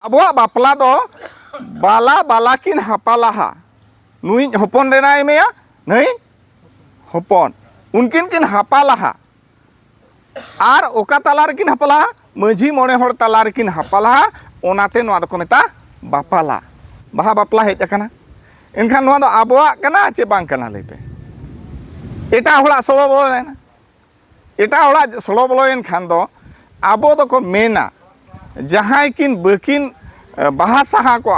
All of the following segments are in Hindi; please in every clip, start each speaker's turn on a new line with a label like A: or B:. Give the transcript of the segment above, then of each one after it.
A: Abuak bapla do bala balakin hapalaha nui hopon renai meya nai hopon unkin kin hapalaha ar oka talar kin hapalaha maji mone hor talar kin hapalaha onate noa do ko meta bapala baha bapla hej akana enkhan noa do abuak kana che bang kana lepe eta hola solo boloena eta hola solo boloen khan do abo do ko mena jahai kin bakin baha saha ko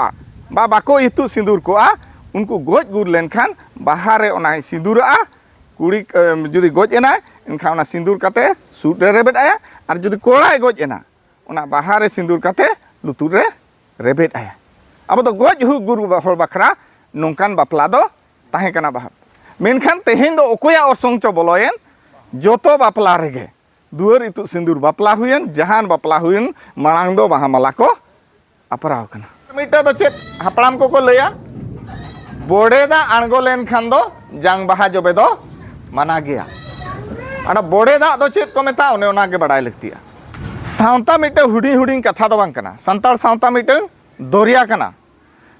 A: ba bako itu sindur ko unku goj gur lenkhan bahare ona sindur kuri judi goj ena enkhan ona sindur kate sud re rebet aya ar judi korai goj ena ona bahare sindur kate lutur re rebet aya abo do goj hu gur hol bakra nongkan bapla do tahe kana bah menkhan tehin do okoya orsong cho boloyen joto bapla rege duar itu sindur bapla huyen jahan bapla huyen marang do baha mala ko aparaw kana mita do chet haplam ko leya bode da ango len khan do jang baha jobe do mana geya ana bode da do chet ko meta one ona ge badai laktiya sawta mita huding huding katha do bang kana santal sawta mita doriya kana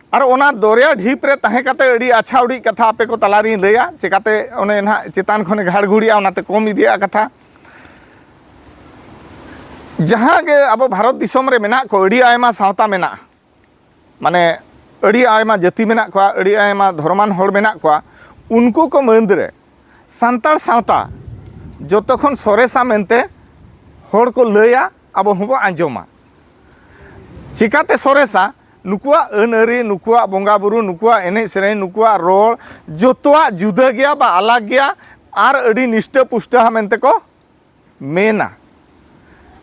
A: ar ona doriya dhip re tahe kate adi acha udi katha ape ko talari leya chekate one na chetan khone ghar gudiya onate kom idiya katha जहाँ के अब भारत दिसम रे मेना को अड़ी आयमा सावता मेना माने अड़ी आयमा जाति मेना को अड़ी आयमा धर्मान हर मेना को उनको को मंदरे संतार सावता जोतखन सरेसा मेनते हर को लया अब हबो आंजोमा चिकाते सरेसा नुकुआ अनअरी नुकुआ बोंगा बुरु नुकुआ एने सेरे नुकुआ रोल जोतवा जुदा गया बा अलग गया आर अड़ी निष्ठ पुष्ट मेनते को मेना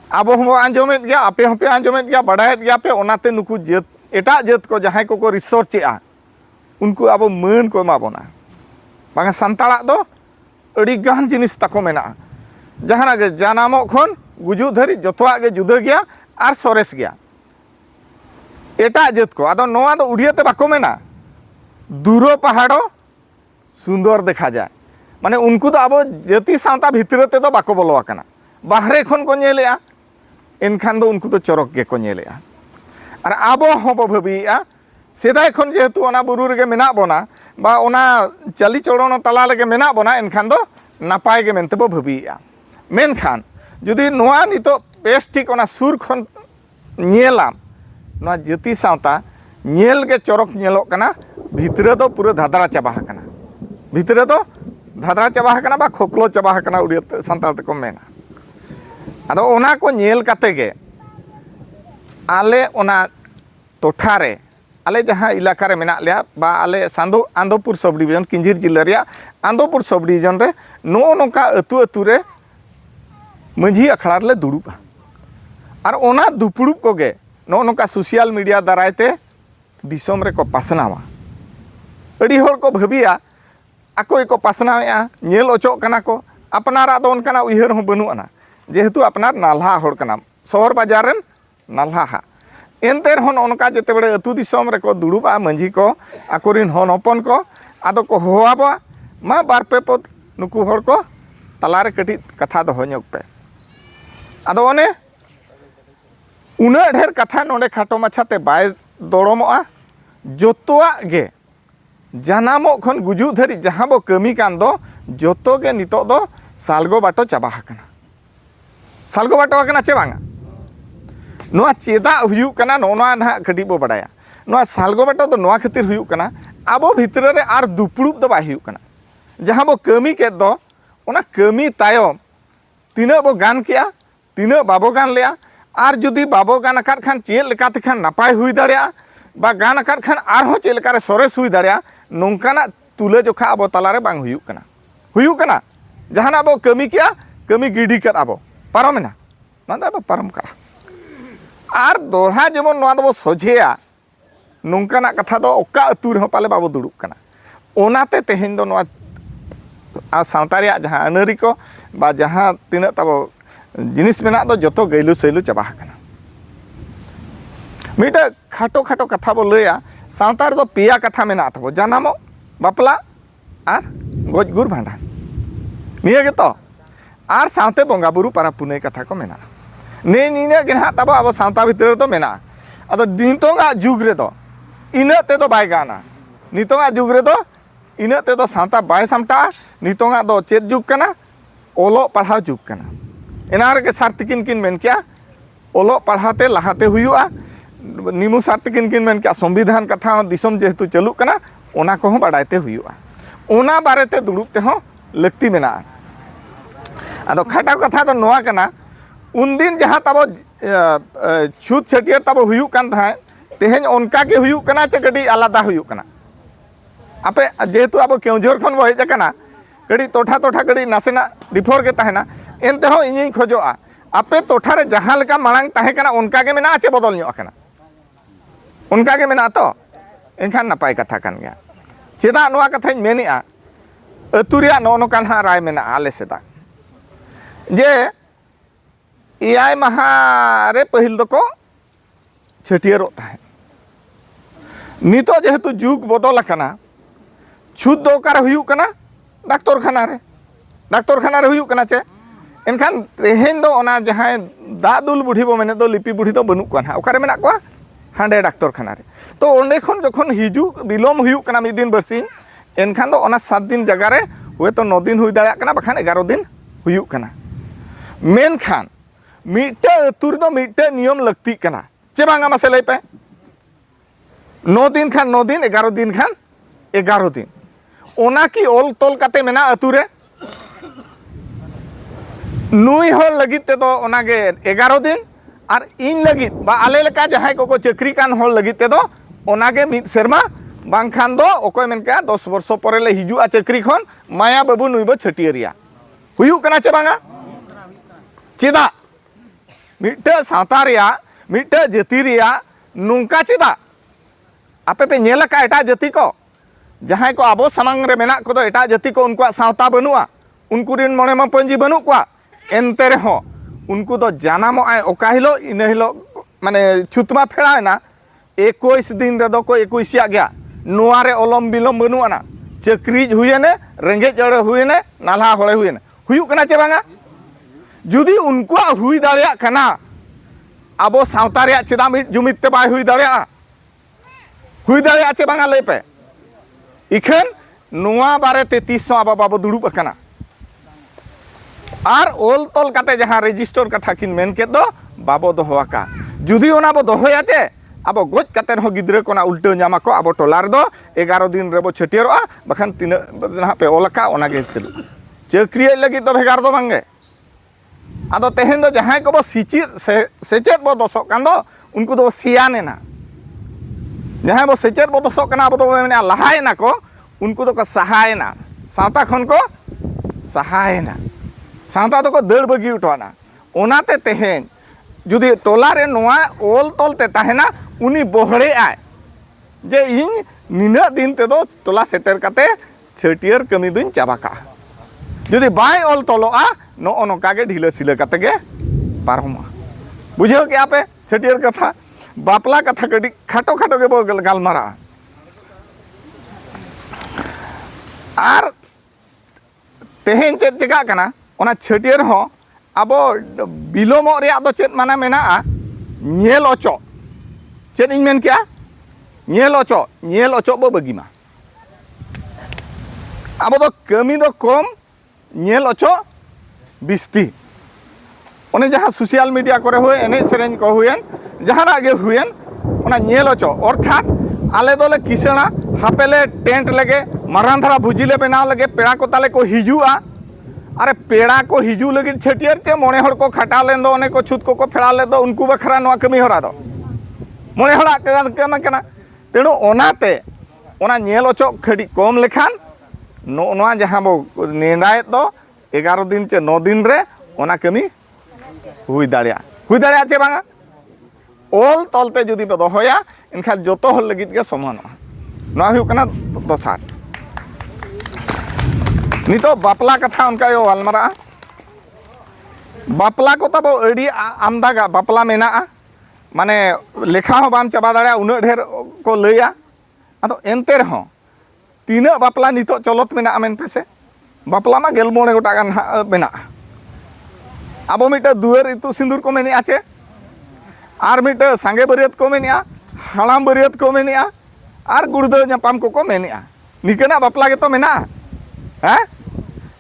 A: अब हम आंजोमेत गया आपे हपे आंजोमेत गया बढ़ाएत गया पे ओनाते नुकु जत एटा जत को जहां को रिसर्च उनको अब मन को एमा बोना बांगा संताला दो अड़ी गान जिनिस ताको मेना जहां गे जानामो खन गुजु धरी जतवा गे जुदा गया आर सरेस गया एटा जत को आदो नोआ दो उड़ियाते बाको मेना दूरो पहाड़ो सुंदर देखा जाए माने उनको तो अब जति सावता भितरते तो बाको बोलो आकना बाहरे खन को नेलेया एनखान दो उनको तो चरक गे को नेलेया और आबो हबो भाबिया सेदाय खन जेहेतु ओना बुरु रेगे मेना बोना बा ओना चाली चोड़ोन तला लेगे मेना बोना एनखान दो नापाय गे मेनते बो भाबिया मेनखान जुदी नोआ नितो बेस ठीक ओना सुर खन नेलाम नोआ जति सावता नेल गे चरक नेलो कना भितरे दो पूरा धादरा चाबा कना भितरे दो धादरा चाबा कना बा खोकलो चाबा कना उड़िया संताल ते को मेना आदो ओना को नेल काते गे आले ओना टोठारे आले जहाँ इलाका रे मेना लिया बा आले सांदो आंदोपुर सब डिवीजन किंजिर जिल्ला रिया आंदोपुर सब डिवीजन रे नो नोका अतु अतु रे मंझी अखड़ा ले दुड़ुबा और ओना दुपुड़ुब को गे नो नोका सोशल मीडिया दारायते दिसोम रे को पासनावा अड़ी होर को भाबिया आको को पासनावेआ नेल ओचो कना को अपनारा दो उनकाना उयहर हो बनुआना जेहेतु अपनार नाल्हा हर कना शहर बाजार रेन नाल्हा हा एनते रहन उनका जेते बड़े अतु दिसोम रे को दुड़ुबा मंझी को आकोरिन हन हपन को आदो को होआबा मा बार पे पद नुकु हर को तलारे कटी कथा दो हन्यक पे आदो ओने उना ढेर कथा नोडे खाटो माछाते बाय दड़मोआ जोतोआ गे जानामो खन गुजु धरी जहां बो कमी कान दो जोतो गे नितो दो सालगो बाटो चाबा हकना सालगो बाटो हकना चे बांगा नोआ चेदा हुयु कना नोना ना कटी बो बडाया नोआ सालगो बाटो दो नोआ खातिर हुयु कना आबो भितर रे आर दुपुड़ुब दो बाय हुयु कना जहां बो कमी के दो ओना कमी तायम तिना बो गान किया तिना बाबो गान लिया आर जुदी बाबो गान अकात खान चेल लेकाते खान नापाय हुई दाड़िया बा गान अकात खान आर हो चेल लेकारे सरेस हुई दाड़िया नोंकाना तुले जोखा आबो तालारे बांग हुयु कना जहां आबो कमी किया कमी गिडी कर आबो पारमेना ना आबो पारम का आर दोहा जेमन नोआ दो सोझेया नोंकाना कथा दो ओका अतु रे पाले बाबो दुड़ुब कना ओनाते तेहेन दो नोआ सावतारिया जहां अनरी को बा जहां तिना ताबो जिनिस मेना दो जतो गैलु सैलु चाबा कना मिटा खाटो खाटो कथा बो लया सावतार दो पिया कथा मेना थाबो जानामो बापला आर गज गुर भांडान निया गे तो आर सावते बोंगा बुरु पारा पुने कथा को मेना ने निने गे हा ताबो अब सावता भितर दो मेना अदो नितोंगा जुग रे दो इना ते दो बाय गाना नितोंगा जुग रे दो इना ते दो सावता बाय सामटा नितोंगा दो चेत जुग कना ओलो पढ़ाव जुग कना एना रे के सार तिकिन किन मेन किया ओलो पढ़ाते लहाते हुआ निमु सार तिकिन किन मेन किया संविधान कथा दिसम जेहेतु चलुक कना ओना को हों बाडायते हुआ ओना बारेते दुड़ुब ते हों लक्ति मेना अदो खाटा कथा दो नोआ कना उन दिन जहाँ तब छूत छटियर तब हुयु कान था तेहें उनका के हुयु कना चे गडी आलादा हुयु कना आपे जेहेतु अब केउझोर खन बो हेज कना गडी तोठा तोठा गडी नासेना डिफोर के तहना एनते हो इᱧ खोजोआ आपे तोठा रे जहाँ लेका मांग ताहे कना उनका के मेना चे बदल ᱧᱚᱜ कना उनका के मेना तो एनखान नापाय कथा कान गया चेदा नोआ कथाñ मेनेआ अतु रेया नो नोकान हा राय मेना आले सेदा जे एयाय माहा रे पहिल दको छटियरों ताहे नितो जेहेतु जुग बदल कना छूत दो कार हुयु कना डाक्टर खाना रे हुयु कना चे एनखान तेहेन दो ओना जहां दा दुल बुढ़ी बो मेने दो लिपि बुढ़ी दो बनु कना ओकारे मेना को हांडे डाक्टर खाना रे तो ओंडे खन जखन हिजु बिलोम हुयु कना मिद दिन बरसिन एनखान दो ओना 7 दिन जगह रे हुए तो 9 दिन हुई दाड़ा कना बखान 11 दिन हुयु कना मेनखान मिटे अतुर दो मिटे नियम लगती कना चे बांगा मासे लई पे 9 दिन खान 9 दिन 11 दिन खान 11 दिन ओना की ओल तोल काते मेना अतुरे नुई होल लगित ते दो ओना गे 11 दिन और इन लगित बा आले लेका जहां को चक्री कान होल लगित ते दो ओना गे मिद सेरमा बांग खान दो ओकोय मेन का 10 वर्ष परे ले हिजुआ चक्री खन माया बाबू नुईबो छटियरिया हुयु कना चे बांगा चेदा मिटे सावता रिया मिटे जाति रिया नुंका चेदा आपे पे नेला का एटा जाति को जहां को आबो सामांग रे मेना को दो एटा जाति को उनका सावता बनुआ उनको रिन मने मा पंजी बनु को एनते रे हो उनको दो जानामो आय ओका हिलो इन हिलो माने छुतमा फेड़ाना 21 दिन रे दो को 21 या गया नोआ रे ओलम बिलम बनुआ ना चक्री हुयने रेंगे जड़े हुयने नाला होले हुयने हुयु कना चे बांगा जुदी उनको हुई दाड़िया कना आबो सावता रे चेदा मिट जुमित ते बाय हुई दाड़िया चे बांगा ले पे इखन नोआ बारे ते 300 आबो बाबो दुड़ुब कना और ओल तोल काते जहां रजिस्टर कथा किन मेन के दो बाबो दोहोका जुदी ओना बो दोहोया चे आबो गोज काते हो गिद्रे कोना उल्टे जामा को आबो टोलार दो 11 दिन रेबो छटियरोआ बखान तीन ना पे ओलका ओना गे चलु चक्री लगी तो भेगार दो बांगे आदो तेहेन दो जहां को बो सिचिर सेचेत बो दसो कान दो उनको दो सियाने ना जहां बो सेचेत बो दसो कना आबो दो मेने लहाय ना को उनको दो को सहाय ना सावता खन को सहाय ना सावता दो को दड़ बगी उठवाना ओनाते तेहेन जुदी टोला रे नोआ ओल तोलते ताहेना उनी बोहड़े आय जे इन निना दिन ते दो टोला सेटर काते छटियर कमी दुन चाबाका जुदी बाय ओल तोलोआ नो नोका गे ढिला सिला काते गे पारमा बुझो के आपे छटियर कथा बापला कथा कडी खाटो खाटो गे बो गालमारा आर तेहेन चेत जगा कना ओना छटियर हो अब बिलोमो रे दो चेत माना मेना नेल ओचो चेत इन मेन क्या नेल ओचो बो बगीमा अब दो कमी दो कम नेल ओचो बिस्ती ओने जहां सोशल मीडिया करे हुए एने सेरेंज को हुएन जहाना गे हुएन ओना नेल ओचो अर्थात आले दोले किसना हापेले टेंट लगे मारान धारा भुजिले बनाव लगे पेड़ा को ताले को हिजुआ अरे पेड़ा को हिजू लगे छटियर चे मोने हड़ को खटा लेन दो ओने को छुत को फेड़ा ले दो उनको बखरा नोआ कमी हरा दो मोने हड़ा कमा कना तेणु ओनाते ओना नेल ओचो खड़ी कम लेखान नोआ जहां बो नेनाय दो 11 दिन चे 9 दिन रे ओना कमी हुई दाड़िया चे बांगा ओल तलते जुदी पे दोहोया इनखा जोतो हल लगित के समान नोआ हुई कना दोसार नितो बापला कथा उनका यो वालमरा बापला को तब अड़ी आमदागा बापला मेना माने लेखा हो बाम चाबा दाड़ा उन ढेर को लैया अदो एनते रहो तीना बापला नितो चलत मेना मेन पेसे बापला मा 11 गोटा गान मेना अब मिटा दुआर इतु सिंदूर को मेने आचे आर मिटे सांगे बरियत को मेनिया हालाम बरियत को मेनिया आर गुड़दा नापाम को मेनिया निकना बापला के तो मेना हैं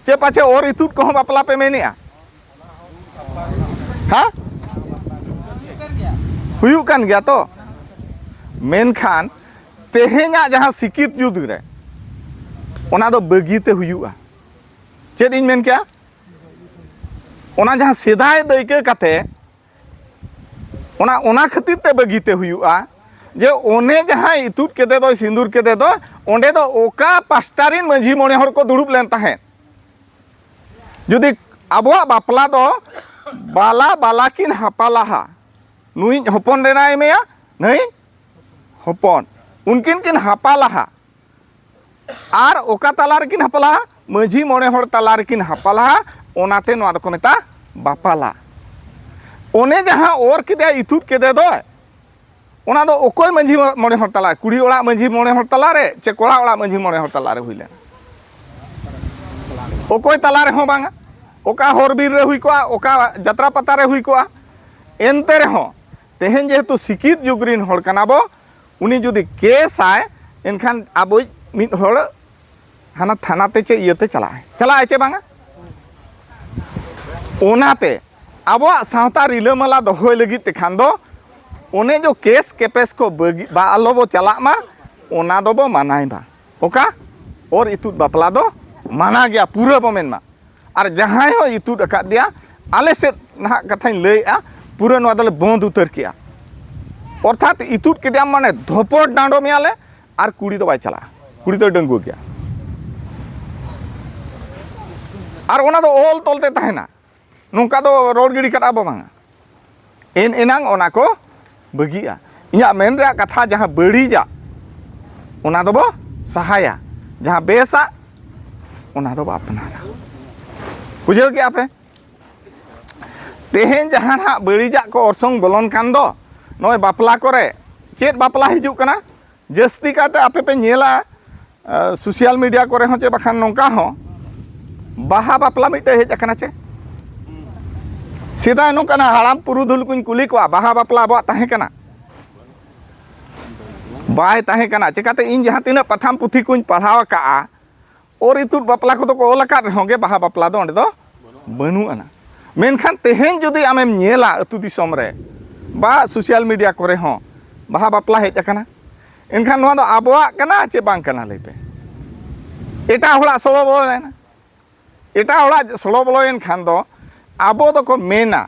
A: चे पाछे और इतुत को बापला पे मेनिया हाँ हुयू कान गया तो मेनखान तेहेना जहाँ सिकित युग रे ओना दो बगीते हुयुआ चेद इन मेन क्या ओना जहाँ सेदाय दायके काते ओना खातिर ते बगीते हुयुआ जे ओने जहाँ इतुत केदे दो सिंदूर केदे दो ओंडे दो ओका पास्टारिन मंझी मोने हर को दुड़ुब लेन ताहें जुदी आबोआ बापला दो बाला बाला किन हापालाहा नुई हपन रेनाय मेया नहीं हपन उनकिन किन हापालाहा आर ओका तालार किन हापालाहा मंझी मोने हर तालार किन हापालाहा ओनाते नोआ दो को मेता बापाला ओने जहाँ और किदे इतुत केदे दो ओना दो ओकोय मंझी मोने हर ताला कुड़ी ओड़ा मंझी मोने हर ताला रे चे कोड़ा ओड़ा मंझी मोने हर ताला रे हुइले ओकोय ताला रे हो बांगा ओका हरबीर रे हुई कोआ ओका जत्रा पता रे हुई कोआ एनते रे हो तेहेन जेहेतु सिकित जुगरिन हर कनाबो उनी जुदी केस आए एनखान आबो मिद हर हाना थाना ते चे इयते चलाए चे बांगा ओनाते आबो सावता रिलामाला दोहय लगित तेखान दो ओने जो केस केपेस को बा आलो बो चला मा ओना दो बो मानाय बा ओका और इतुत बापला दो माना गया पूरा बो मेन मा और जहाँ हो इतुत अका दिया आले से ना कथा लैया पूरा नोआ दले बंद उतर किया अर्थात इतुत के दिया माने धोपट डांडो में आले और कुड़ी तो बाय चला कुड़ी तो डंगु गया और ओना दो ओल तोलते तहना नोंका दो रोड गिड़ी कटा बो बांगा एन एनांग ओना को बगिया इया मेन रे कथा जहाँ बड़ीजा ओना दो बो सहाया जहाँ बेसा ओना दो बो अपनारा बुझे क्या पे तेहेन जहाँ ना बड़ीजा को orसोंग बोलन कान दो नोय बापला करे चेत बापला हिजू कना जस्ती काते आपे पे नेला सोशल मीडिया करे हो चे बखान नोंका हो बाहा बापला मिटे हेज अकना चे सीधा नोंका ना हाराम पुरुधुल कुन कुली को बाहा बापला बो ताहे कना बाय ताहे कना चिकाते इन जहाँ तिना पथाम पुथी कुन पढ़ाव का और इतुत बापला को तो को ओलका होगे बाहा बापला दो ओंडे दो बनु आना मेनखान तेहेन जुदी आमेम नेला अतु दिसोम रे बा सोशल मीडिया करे हो बाहा बापला हेज अकना एनखान नोआ दो आबोआ कना चे बांग कना लेपे एटा होला सलो बोलेना एटा होला सलो बोलोयन खान दो आबो दो को मेना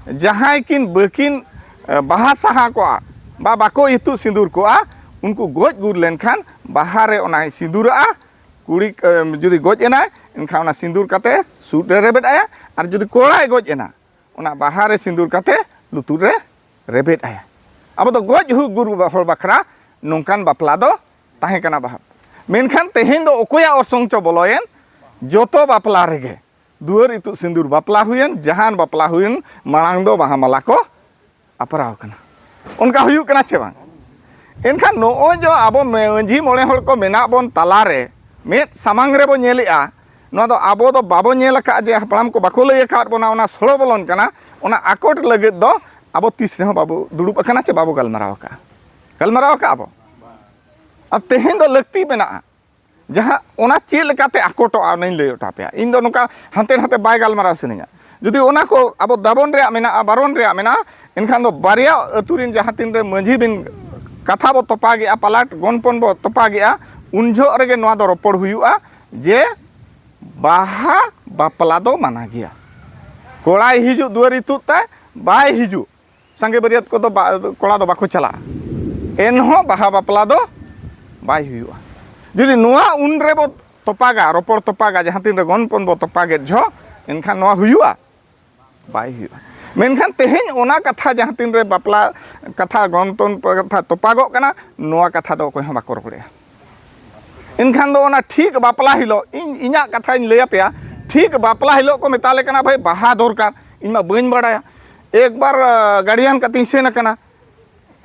A: जहां किन बकिन बाहा साहा को बा बाको इतु सिंदूर को उनको गोज गुर लेनखान बाहरे ओना सिंदूरा कुड़ी जुदी गोज एना इनखान ओना सिंदूर काते सूट रे रेबेट आया और जुदी कोड़ाय गोज एना ओना बाहरे सिंदूर काते लुतुर रे रेबेट आया अब तो गोज हु गुरु हर बखरा नोंकान बापला दो ताहे कना बाहा मेनखान तेहेन दो ओकोया orसोंग चो बोलोयन जोतो बापला रेगे दुआर इतु सिंदूर बापला हुयन जहान बापला हुयन मांग दो बाहा माला को अपराव कना उनका हुयु कना चे बांग एनखान नो जो आबो मंझी मोड़े हर को मेना बोन तालारे मेद सामांग रे बो नेलेआ नो दो आबो दो बाबो नेल का जे हपड़ाम को बाको लय का बोना ओना सड़ो बोलन कना ओना आकोट लगेद दो आबो तीस रे बाबू दुड़ुब अकना चे बाबू गलमराव का आबो अब तेहेन दो लगती मेना जहाँ ओना चेल लेकाते आकोटो नहीं लय ओटा पे इन दो नुका हांते हांते बाय गलमराव सनिया जुदी ओना को आबो दाबन रे मेना बारोन रे मेना इनखान दो बारिया अतुरिन जहाँ तीन रे मंझी बिन कथा बो तोपा गया पलाट गनपन बो तोपा गया उनझो रेगे नोआ दो रोपड़ हुयुआ जे बाहा बापला दो माना गया कोड़ाई हिजू दुआरी तुता बाय हिजू संगे बरियत को दो कोड़ा दो बाको चला एनहो बाहा बापला दो बाय हुयुआ जुदी नोआ उन रे बो तोपागा रोपड़ तोपागा जहाँ तीन रे गनपन बो तोपागे झो एनखान नोआ हुयुआ बाय हुयुआ मेनखान तेहेन ओना कथा जहाँ तीन रे बापला कथा गनतन कथा तोपागो कना नोआ कथा दो कोई हम बाको रोकड़ेया इनखान दो ओना ठीक बापला हिलो इना कथा इन लैया पेया ठीक बापला हिलो को मेताले कना भाई बाहा दरकार इमा बइन बड़ाया एक बार गाड़ियान कती सेन कना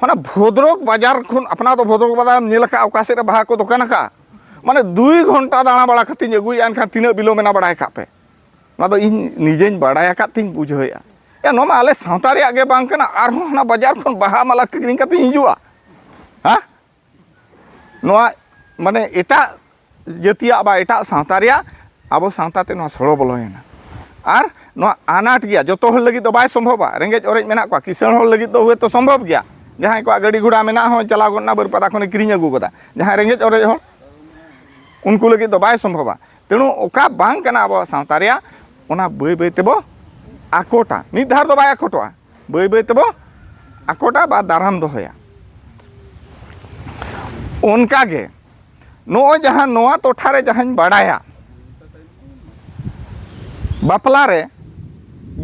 A: हना भद्रक बाजार खुन अपना तो भद्रक बाजार नेल का अवकाश रे बाहा को दुकान का माने 2 घंटा दाणा बड़ा खती अगुया एनखान तीना बिलो मेना बड़ाय का पे ना दो इन निजेन बड़ाया का तिन बुझोया या नो आले सावता रे आगे बांग कना आरहों ना बाजार खन बाहा माला किरिंग कते हिजुआ हाँ नोआ माने एटा जतिया बा एटा सावता रे आबो सावता ते नो सड़ो बोलोयना और नो आनाट गया जो तो लगी तो बाय संभव रेंगेज ओरेज मेना को किसान होल लगी तो हुए तो संभव गया जहां को गाड़ी घोड़ा मेना हो चला गोना बरपदा खने किरिंग अगु कदा जहां रेंगेज ओरेज हो उनको लगी तो बाय संभव तेणु ओका बांग कना आबो सावता रे ओना बय बय तेबो आकोटा मिद धार दो बाय आकोटा बय बय तेबो आकोटा बा दाराम दोहया उनका गे नो जहां नोआ टोठा रे जहां बाड़ाया बापला रे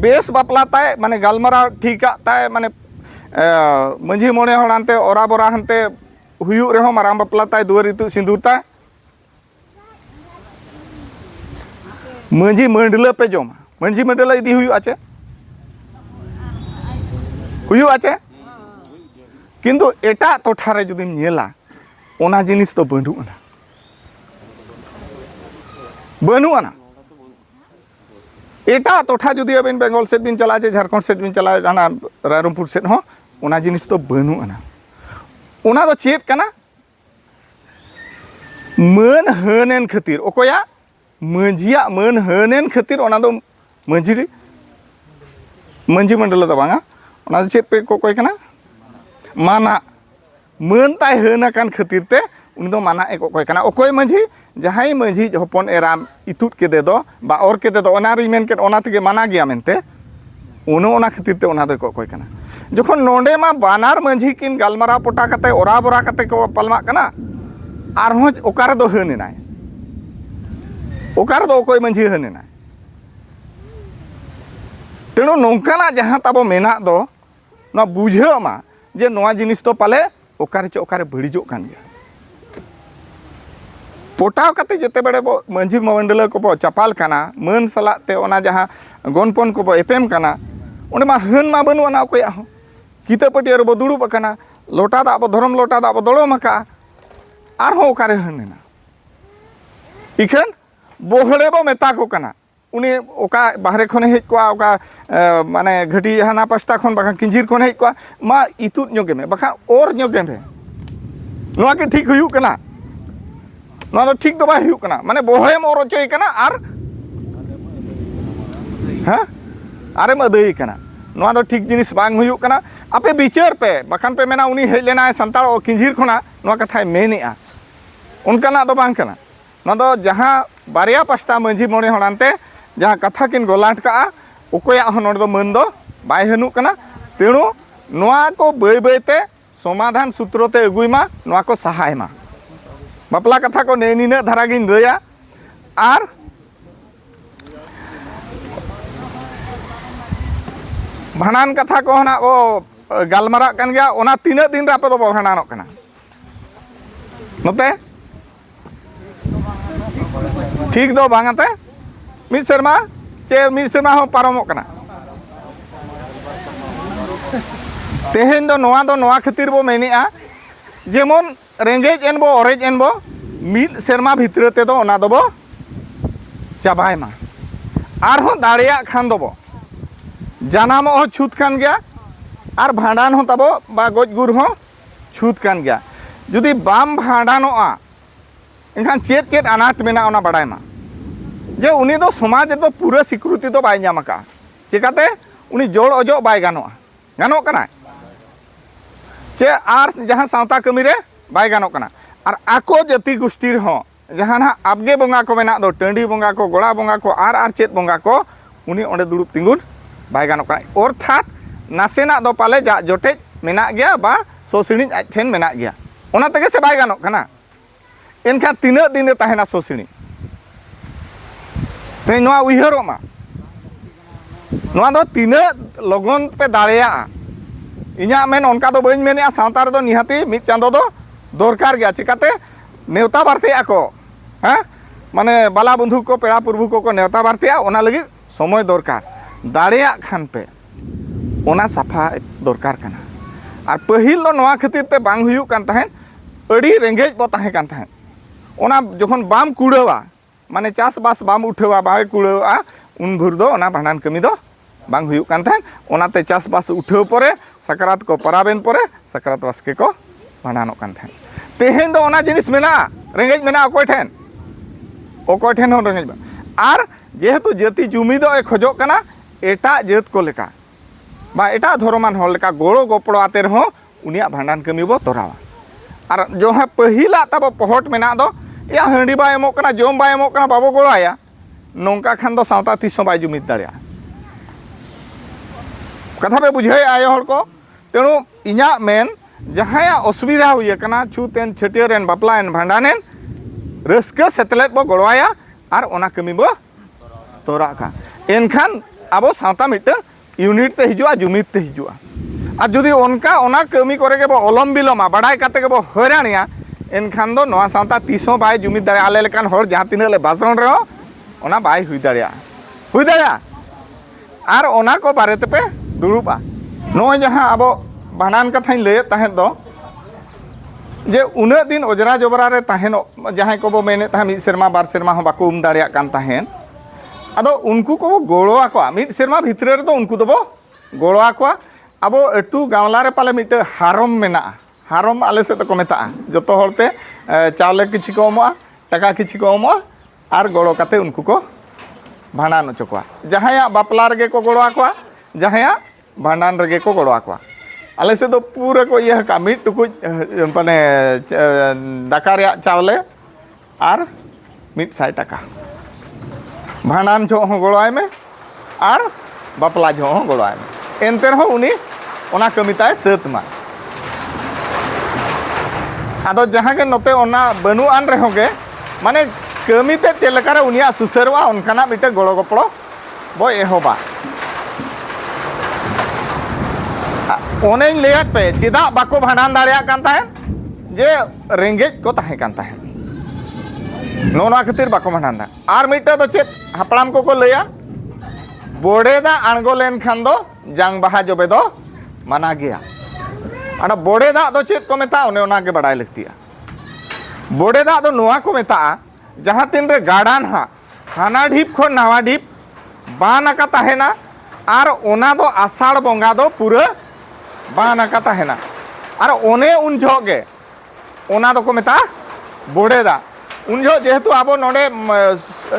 A: बेस बापला ताय माने गालमारा ठीक ताय माने मंझी मोणे हड़ हानते ओरा बोरा हानते हुयु रे हो माराम बापला ताय दुआर इतु सिंदूर ताय मंझी मंडला पे जमा मंझी मंडला इदी हुयु आचे हुयु आचे किंतु एटा टोठा रे जुदिम नेला ओना जिनिस तो बनुआना बनुआना एटा टोठा जुदी अबिन बेंगल सेट बिन चला झारखंड सेट बिन चला जाना रायरंगपुर सेट हो ओना जिनिस तो बनुआना ओना तो चेत कना मन हनेन खातिर ओकोया मंझिया मन हनेन खातिर ओना दो मंझी मंझी मंडल तो बांगा ओना दो चेत पे कोय कना माना मन ताय हना कान खातिर ते उन दो माना ए कोय कना ओकोय मंझी जहाई मंझी हपन एराम इतुट के दे दो बा और के दे दो ओना रि मेन के ओना तगे माना गया मेनते उनो खातिर ते ओना दो कोय कना जखन नोंडे मा बानार मंझी किन गालमारा पोटा कते ओरा बोरा कते को पलमा कना आरहों ओकार दो हनेनाय ओकार दो कोय मंझी हनेनाय तेणु नोंकाना जहां ताबो मेना दो ना बुझा मा जे नोआ जिनिस तो पाले ओकारे च ओकारे बड़िजो कान गया पोटाव कते जते बड़े बो मंझी मंडल को बो चपाल काना मन सला ते ओना जहां गनपन को बो एपेम काना ओने मा हन मा बनु ना कोया हो किता पटियर बो दुड़ुब काना लोटा दा बो धरम लोटा दा बो दड़ो मका आर हो ओकारे हनेना इखन बोहड़े बो मेता को काना उनी ओका बाहरे खने हेज को ओका माने घटी हाना पास्ता खन बाखा किंजीर खने हेज को मा इतुत ñoगे में बाखा और ñoगे में नोआ के ठीक हुयु कना नोआ तो ठीक तो बा हुयु कना माने बोहे मोर ओचोय कना आर हां आरे मदई कना नोआ तो ठीक जिनिस बांग हुयु कना आपे बिचार पे बाखान पे मेना उनी हेज लेना संताल ओ किंजीर खना नोआ कथाय मेनेआ उनकाना दो बांग कना नोआ दो जहां बारिया पास्ता मंझी मोणे हणानते जहां कथा किन गोलाट का उकोया नोड दो मन दो बाय हनु कना तेणु नोआ को बय बयते समाधान सूत्रते अगुयमा नोआ को सहाय मा बापला कथा को नेनिना धारा गिन लया आर भानान कथा को हना ओ गालमारा कान गया ओना तीना दिन रापे दो भानानो कना नोते ठीक दो बांगाते मिद शर्मा चे मिद शर्मा हो पारमो कना तेहेन दो नोआ खातिर बो मेनेआ जेमन रेंगेज एनबो ओरेज एनबो मिद शर्मा भितर ते दो ओना दबो चाबाय मा आरहो दाड़िया खान दबो जानामो हो छूत कान गया आर भांडान हो तबो बा गज गुर हो छूत कान गया जुदी बाम भांडानोआ इनखान चेत चेत अनाट मेना ओना बाड़ाय मा जे उनी दो समाज तो पूरा स्वीकृति तो बाय नाम का चिकाते उनी जोड़ अजो बाय गानोआ गानो कना चे आर जहां सावता कमी रे बाय गानो कना आर आको जाति गोष्ठी हो जहां ना आबगे बंगा को मेना दो टंडी बंगा को गोड़ा बंगा को आर चेत बंगा को उनी ओंडे दुड़ुब तिंगुन बाय गानो कना अर्थात नासेना दो पाले जा जोटे मेना गया बा सोसिणी आज ठेन मेना गया ओना तगे से बाय गानो कना एनखा तीना दिन रे ताहेना सोसिणी ते नोआ उइहरो मा नोआ दो तीना लगन पे दाड़ेया इन्या मेन उनका दो बइन मेने सावता रे दो निहाती मिद चांदो दो दरकार गया चिकाते नेवता बारतेया को हाँ माने बाला बंधु को पेड़ा प्रभु को नेवता बारतेया ओना लगी समय दरकार दाड़ेया खान पे ओना साफा दरकार कना आर पहिल दो नोआ खातिर ते बांग हुयु कान ताहेन अड़ी रेंगेज बो ताहे कान ताहेन ओना जखन बाम कुड़ावा माने चास बास बाम उठावा बाय कुड़ावा उन भुर दो ओना भांडान कमी दो बांग हुयुक कान तहन ओनाते चासबास उठाव परे साकरात को पराबेन परे साकरात बास्के को भांडानोग कान तहन तेहेन दो ओना जिनिस मेना रेंगेज मेना अकोय ठेन हो रेंगेज आर जेहेतु जाति जुमिदो ए खोजोग काना एटा जात को लेका बा एटा धर्मान हर लेका गोड़ो गपड़ो आते रहो उनिया भांडान कमी बो तोरावा और जो है पहिला तब पहट मेना दो या हंडी बा एमोग काना जोम बा एमोग काना बाबो गोड़ाया नोंका खान दो सावता तीसो बाय जुमिद दाड़िया कथा पे बुझे आयो हर को तेणु इना मेन जहां असुविधा हुई काना छूतेन छटियरेन बापलायन भांडानेन रस्का सेतलेट बो गड़वाया और ओना कमी बो तोरा का एनखान अब सावता मिट यूनिट ते हिजुआ जुमिद ते हिजुआ और जुदी उनका ओना कमी करे के बो अलम बिलमा बाडाय काते के बो हैरानिया एनखान दो नवा सावता तीसो बाय जुमिद दाड़े आले लेकान हर जहां तिना ले भाषण रहो ओना बाय हुई दाड़िया और ओना को बारे ते पे दुड़ुबा नो जहां अब भांडान कथाई लय तहें दो जे उना दिन अजरा जबरा रे तहेन जहां को बो मेने तहा मिद सेरमा बार सेरमा हो बाको उम दाड़िया कान तहेन अदो उनको को गोड़ो आको मिद सेरमा भितरे रे दो उनको दो गोड़ो आको अब अटू गावला रे पाले मिट हारम मेना हारम आले से तो को मेता जतो हरते चावले किछि को एमोआ टाका किछि को एमोआ और गोड़ो काते उनको को भांडान चकोआ जहां बापला रे को गोड़ो आको जहां भांडान रे को गोड़ो आको आले से तो पूरा को यह का मिट टुकुज माने दाका रे चावले और 100 टाका भांडान जो हो गोड़ाय में और बापला जो हो गोड़ाय में एनते रहो उनी ओना कमिताय सेतमा आदो जहां के नोते ओना बनु आन रहो गे माने कमिते चेलकारे उनिया सुसरवा उनकाना मिटे गोड़ो गपड़ो बो एहोबा ओने लेट पे चिदा बाको भांडान दाड़िया कान ताहेन जे रेंगेज को ताहे कान ताहेन नोना खातिर बाको भांडान दा आर मिटे दो चेत हापड़ाम को लैया बोड़ेदा आणगो लेन खान दो जांग बाहा जबे दो माना गया आना बोड़ेदा दो चेत को मेता ओने ओना के बड़ाई लगतिया बोड़ेदा दो नोआ को मेता जहां तीन रे गाड़ान हाना ढीप खो नावा ढीप बानाका ताहेना आर ओना दो आषाढ़ बंगा दो पूरा बानाका ताहेना आर ओने उन झोगे ओना दो को मेता बोड़ेदा उन जो जेहेतु आबो नोडे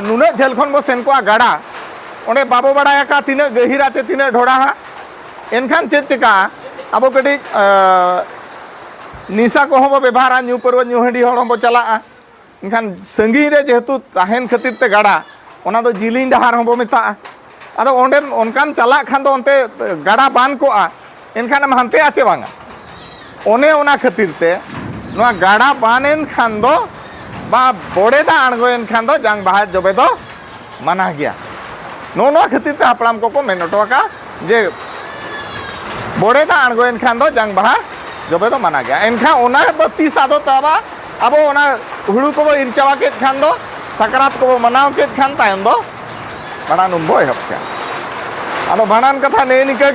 A: नुने झेल खन बो सेन को गाड़ा ओने बाबो बड़ाया का तीना गहिरा चे तीना ढोड़ा एनखान चेत चेका आबो कटी निशा को हो व्यवहारा न्यू परव न्यू हंडी हड़ बो चला एनखान संगी रे जेहेतु ताहेन खातिर ते गाड़ा ओना दो जिलिंग डहार हो बो मेता आदो ओंडे ओनकाम चला खान दो ओनते गाड़ा बान को एनखान हम हंते आचे बांगा ओने ओना खातिर ते नोआ गाड़ा बानेन खान दो बा बोड़ेदा आणगो एनखान दो जांग बाहा जबे दो माना गया नो खातिर ते हापड़ाम को मेन हटोका जे बोड़ेदा आणगो एनखान दो जांग बाहा जबे दो माना गया एनखान ओना दो तीस आदो ताबा अब ओना हुड़ू को इर चावा के खान दो साकरात को मनाव के खान तायम दो भांडान उम्बो एहब के आदो भांडान कथा ने निके